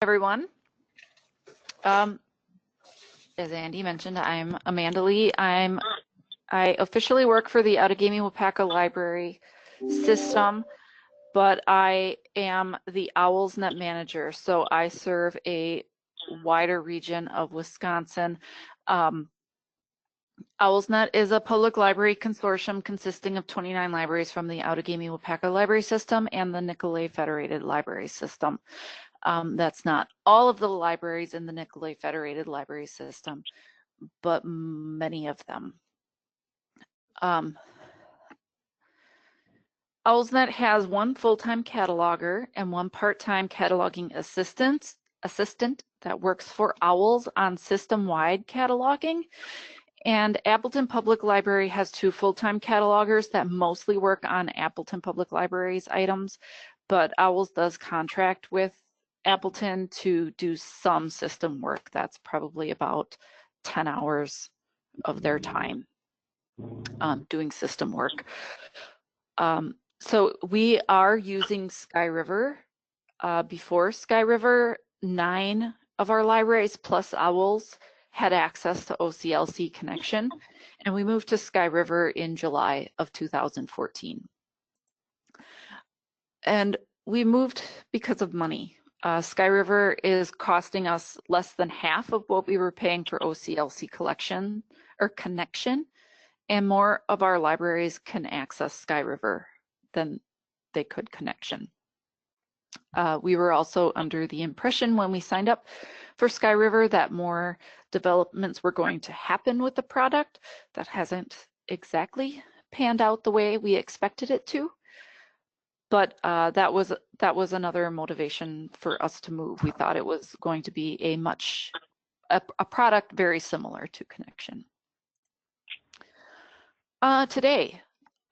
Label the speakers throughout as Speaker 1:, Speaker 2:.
Speaker 1: Everyone. As Andy mentioned, I'm Amanda Lee. I officially work for the Outagamie Wapaka Library System, but I am the OwlsNet manager, so I serve a wider region of Wisconsin. OwlsNet is a public library consortium consisting of 29 libraries from the Outagamie Wapaka Library System and the Nicolet Federated Library System. That's not all of the libraries in the Nicolet Federated Library System, but many of them. OwlsNet has one full-time cataloger and one part-time cataloging assistant that works for OWLS on system-wide cataloging. And Appleton Public Library has two full-time catalogers that mostly work on Appleton Public Library's items, but OWLS does contract with Appleton to do some system work. That's probably about 10 hours of their time doing system work. So we are using SkyRiver. Before SkyRiver, 9 of our libraries plus OWLS had access to OCLC connection, and we moved to SkyRiver in July of 2014. And we moved because of money. SkyRiver is costing us less than half of what we were paying for OCLC collection or connection, and more of our libraries can access SkyRiver than they could connection. We were also under the impression when we signed up for SkyRiver that more developments were going to happen with the product. That hasn't exactly panned out the way we expected it to. But that was another motivation for us to move. We thought it was going to be a product very similar to Connection. Today,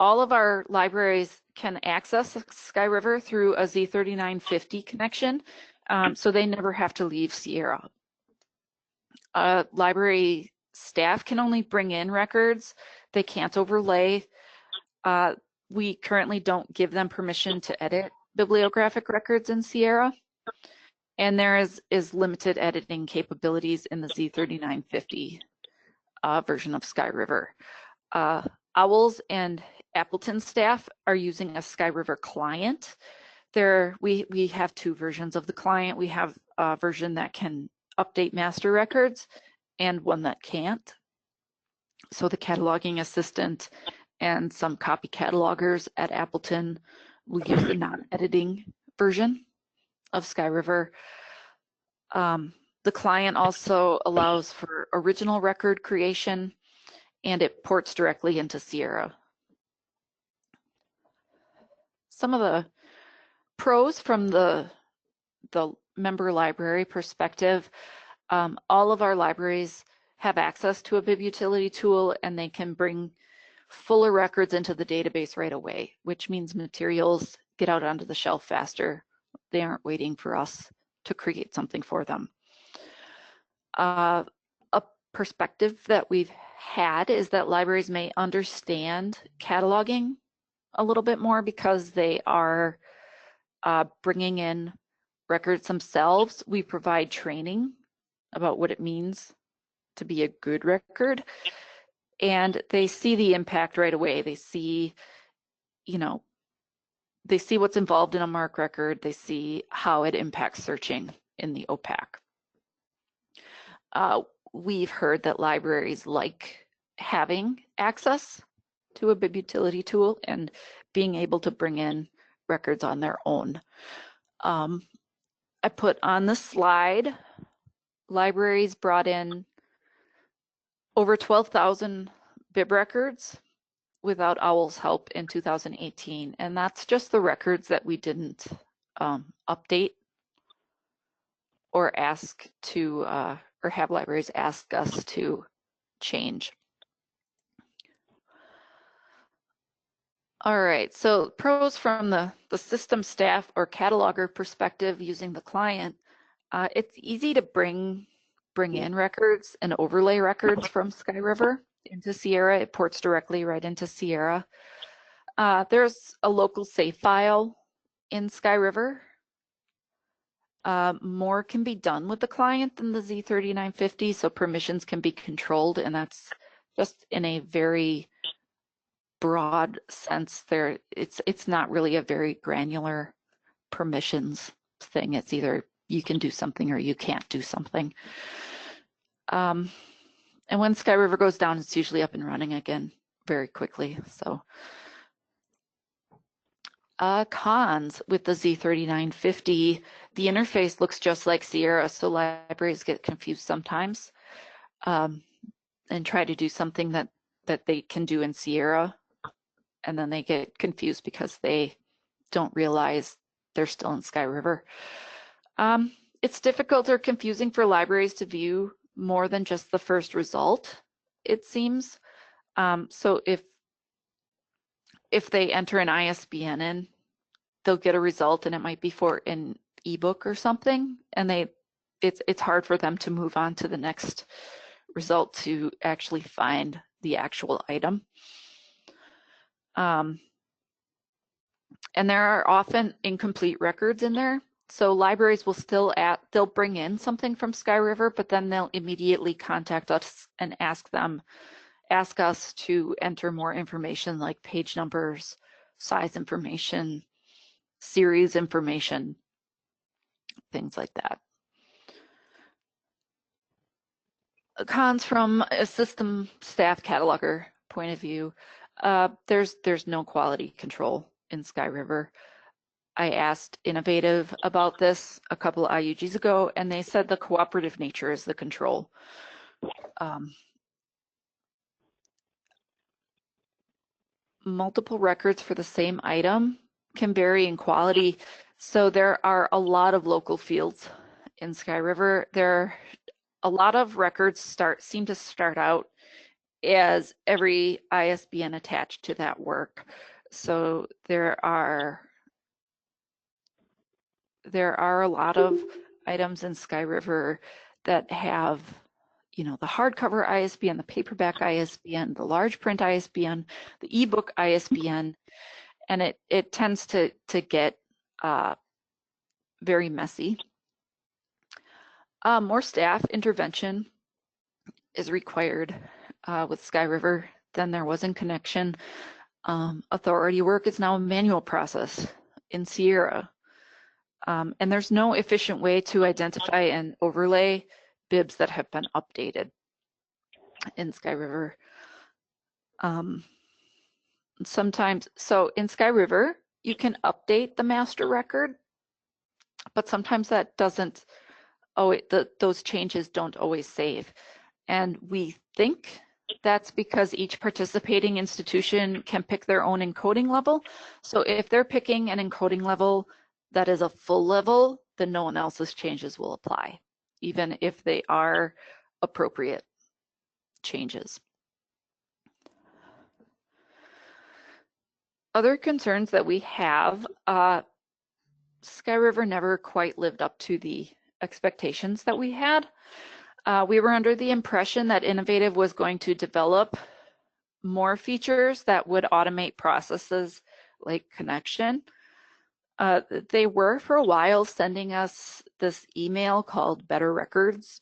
Speaker 1: all of our libraries can access SkyRiver through a Z3950 connection, so they never have to leave Sierra. Library staff can only bring in records. They can't overlay. We currently don't give them permission to edit bibliographic records in Sierra, and there is limited editing capabilities in the Z3950 version of SkyRiver. OWLS and Appleton staff are using a SkyRiver client. We have 2 versions of the client. We have a version that can update master records and one that can't. So the cataloging assistant and some copy catalogers at Appleton will use the non-editing version of SkyRiver. The client also allows for original record creation, and it ports directly into Sierra. Some of the pros from the member library perspective, all of our libraries have access to a bibutility tool, and they can bring fuller records into the database right away, which means materials get out onto the shelf faster. They aren't waiting for us to create something for them. A perspective that we've had is that libraries may understand cataloging a little bit more because they are bringing in records themselves. We provide training about what it means to be a good record, and they see the impact right away. They see, they see what's involved in a MARC record. They see how it impacts searching in the OPAC. We've heard that libraries like having access to a bibutility tool and being able to bring in records on their own. I put on the slide, libraries brought in over 12,000 bib records without OWLS help in 2018, and that's just the records that we didn't update or ask to, or have libraries ask us to change. All right, so pros from the system staff or cataloger perspective using the client, it's easy to bring in records and overlay records from SkyRiver into Sierra. It ports directly right into Sierra. There's a local save file in SkyRiver More can be done with the client than the Z3950, so permissions can be controlled, and that's just in a very broad sense. It's not really a very granular permissions thing. It's either you can do something or you can't do something. And when SkyRiver goes down, it's usually up and running again very quickly. So cons with the Z3950, the interface looks just like Sierra, so libraries get confused sometimes and try to do something that they can do in Sierra, and then they get confused because they don't realize they're still in SkyRiver. It's difficult or confusing for libraries to view more than just the first result, it seems. So if they enter an ISBN in, they'll get a result and it might be for an ebook or something, and it's hard for them to move on to the next result to actually find the actual item. And there are often incomplete records in there. So libraries will they'll bring in something from SkyRiver, but then they'll immediately contact us and ask us to enter more information like page numbers, size information, series information, things like that. Cons from a system staff cataloger point of view, there's no quality control in SkyRiver. I asked Innovative about this a couple of IUGs ago, and they said the cooperative nature is the control. Multiple records for the same item can vary in quality. So there are a lot of local fields in SkyRiver. A lot of records seem to start out as every ISBN attached to that work. So there are a lot of items in SkyRiver that have, you know, the hardcover ISBN, the paperback ISBN, the large print ISBN, the ebook ISBN, and it tends to get very messy. More staff intervention is required with SkyRiver than there was in Connection. Authority work is now a manual process in Sierra. And there's no efficient way to identify and overlay bibs that have been updated in SkyRiver. Sometimes, so in SkyRiver, you can update the master record, but sometimes that doesn't, those changes don't always save. And we think that's because each participating institution can pick their own encoding level. So if they're picking an encoding level that is a full level, then no one else's changes will apply, even if they are appropriate changes. Other concerns that we have, SkyRiver never quite lived up to the expectations that we had. We were under the impression that Innovative was going to develop more features that would automate processes like Connection. They were for a while sending us this email called Better Records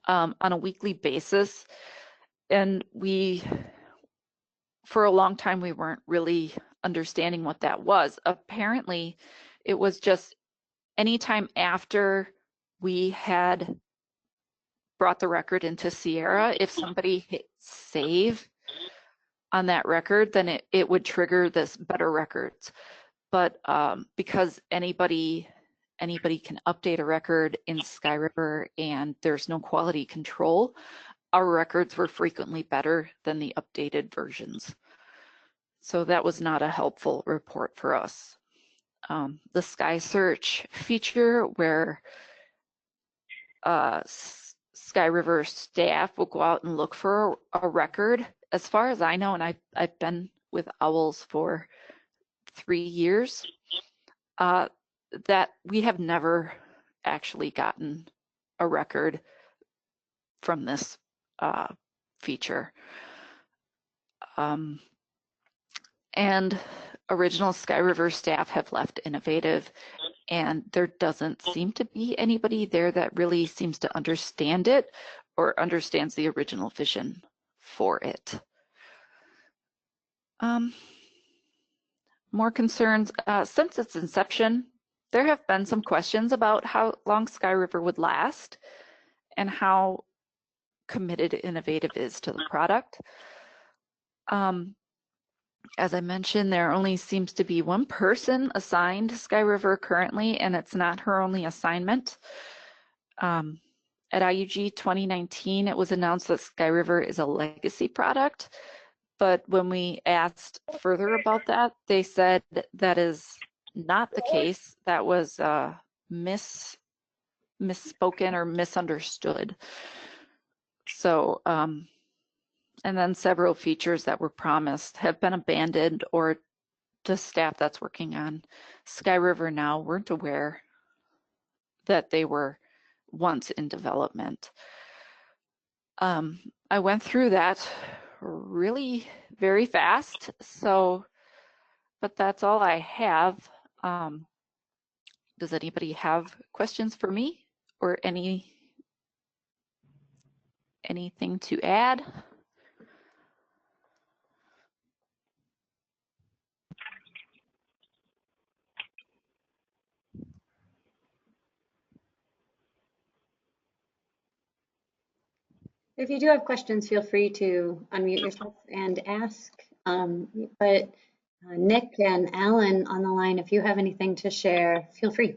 Speaker 1: on a weekly basis. And for a long time, we weren't really understanding what that was. Apparently, it was just anytime after we had brought the record into Sierra, if somebody hit save on that record, then it would trigger this Better Records. But because anybody can update a record in SkyRiver and there's no quality control, our records were frequently better than the updated versions. So that was not a helpful report for us. The Sky Search feature, where SkyRiver staff will go out and look for a record, as far as I know, and I've been with OWLs for 3 years, that we have never actually gotten a record from this feature. And original SkyRiver staff have left Innovative, and there doesn't seem to be anybody there that really seems to understand it or understands the original vision for it. More concerns. Since its inception, there have been some questions about how long SkyRiver would last and how committed Innovative is to the product. As I mentioned, there only seems to be one person assigned to SkyRiver currently, and it's not her only assignment. At IUG 2019, it was announced that SkyRiver is a legacy product, but when we asked further about that, they said that is not the case. That was misspoken or misunderstood. So, and then several features that were promised have been abandoned, or the staff that's working on SkyRiver now weren't aware that they were once in development. I went through that really very fast, so, but that's all I have. Does anybody have questions for me or anything to add?
Speaker 2: If you do have questions, feel free to unmute yourself and ask. But Nick and Alan on the line, if you have anything to share, feel free.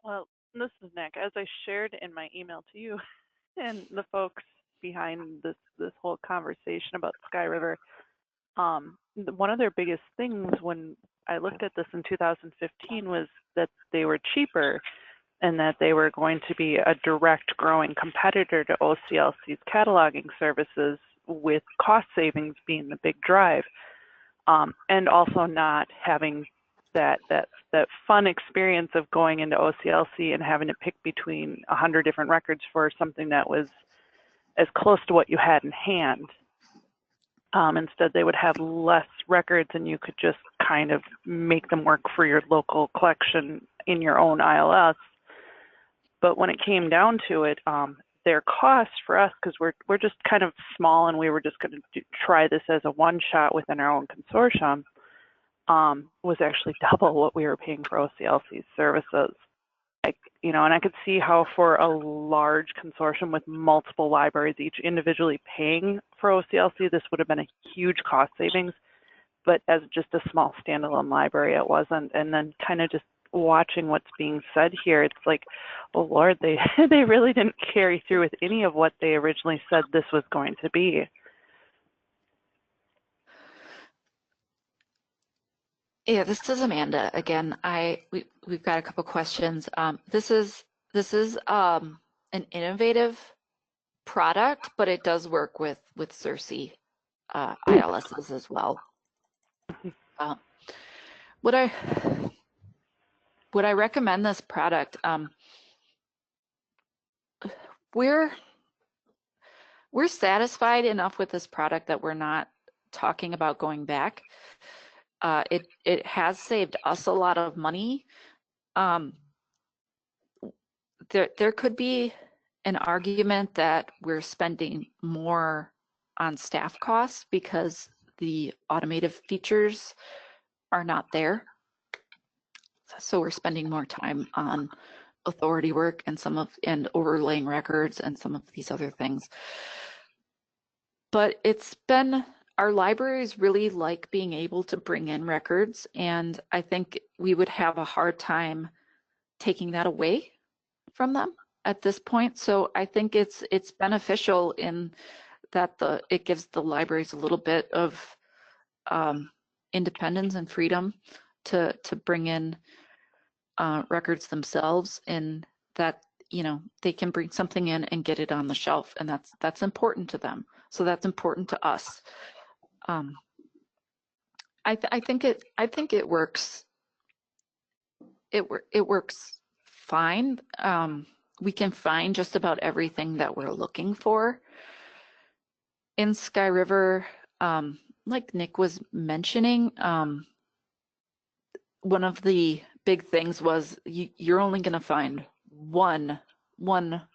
Speaker 3: Well, this is Nick. As I shared in my email to you and the folks behind this whole conversation about SkyRiver, one of their biggest things when I looked at this in 2015 was that they were cheaper and that they were going to be a direct growing competitor to OCLC's cataloging services, with cost savings being the big drive, and also not having that fun experience of going into OCLC and having to pick between 100 different records for something that was as close to what you had in hand. Instead, they would have less records and you could just kind of make them work for your local collection in your own ILS. But when it came down to it, their costs for us, because we're just kind of small and we were just going to try this as a one-shot within our own consortium, was actually double what we were paying for OCLC's services. And I could see how for a large consortium with multiple libraries, each individually paying for OCLC, this would have been a huge cost savings. But as just a small standalone library, it wasn't. And then kind of just watching what's being said here, it's like, oh Lord, they really didn't carry through with any of what they originally said this was going to be.
Speaker 1: Yeah, this is Amanda again. We've got a couple questions. This is an innovative product, but it does work with CIRSE ILSs as well. Would I recommend this product? We're satisfied enough with this product that we're not talking about going back. It has saved us a lot of money. There could be an argument that we're spending more on staff costs because the automated features are not there. So we're spending more time on authority work and overlaying records and some of these other things. But our libraries really like being able to bring in records, and I think we would have a hard time taking that away from them at this point. So I think it's beneficial in that it gives the libraries a little bit of independence and freedom to bring in records themselves, and that they can bring something in and get it on the shelf, and that's important to them. So that's important to us. I think it works. It works fine. We can find just about everything that we're looking for in SkyRiver. Like Nick was mentioning, one of the big things was you're only going to find one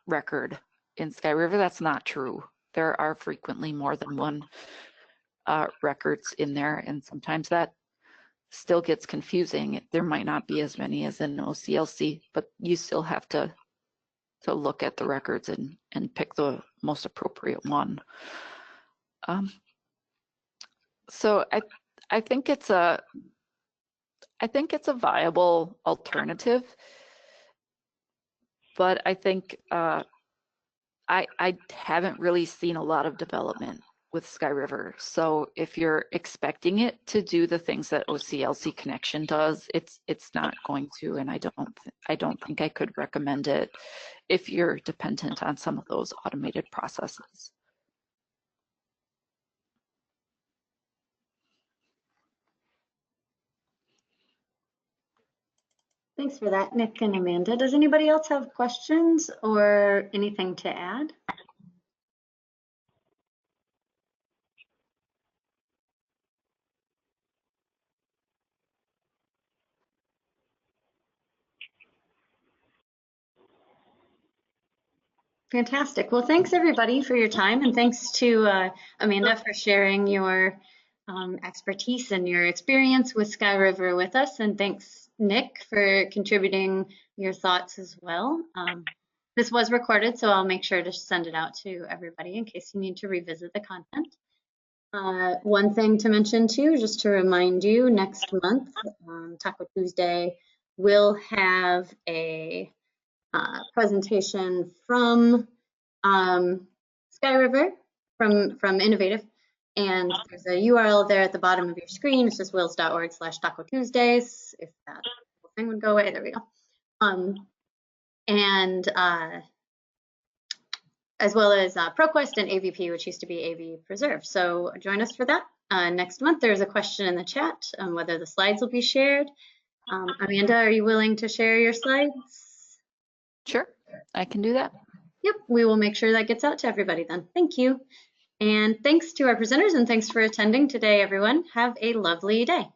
Speaker 1: record in SkyRiver. That's not true. There are frequently more than one records in there, and sometimes that still gets confusing. There might not be as many as in OCLC, but you still have to look at the records and pick the most appropriate one. So I think it's a viable alternative, but I think I haven't really seen a lot of development with SkyRiver. So if you're expecting it to do the things that OCLC Connection does, it's not going to, and I don't think I could recommend it if you're dependent on some of those automated processes.
Speaker 2: Thanks for that, Nick and Amanda. Does anybody else have questions or anything to add? Fantastic. Well, thanks everybody for your time, and thanks to Amanda for sharing your expertise and your experience with SkyRiver with us, and thanks Nick for contributing your thoughts as well. This was recorded, so I'll make sure to send it out to everybody in case you need to revisit the content. One thing to mention too, just to remind you, next month, Taco Tuesday, we'll have a presentation from SkyRiver, from Innovative, and there's a URL there at the bottom of your screen. It's just wills.org/Taco Tuesdays. If that thing would go away, there we go. As well as ProQuest and AVP, which used to be AV Preserve. So join us for that. Next month, there's a question in the chat on whether the slides will be shared. Amanda, are you willing to share your slides?
Speaker 1: Sure, I can do that.
Speaker 2: Yep, we will make sure that gets out to everybody then. Thank you. And thanks to our presenters, and thanks for attending today, everyone. Have a lovely day.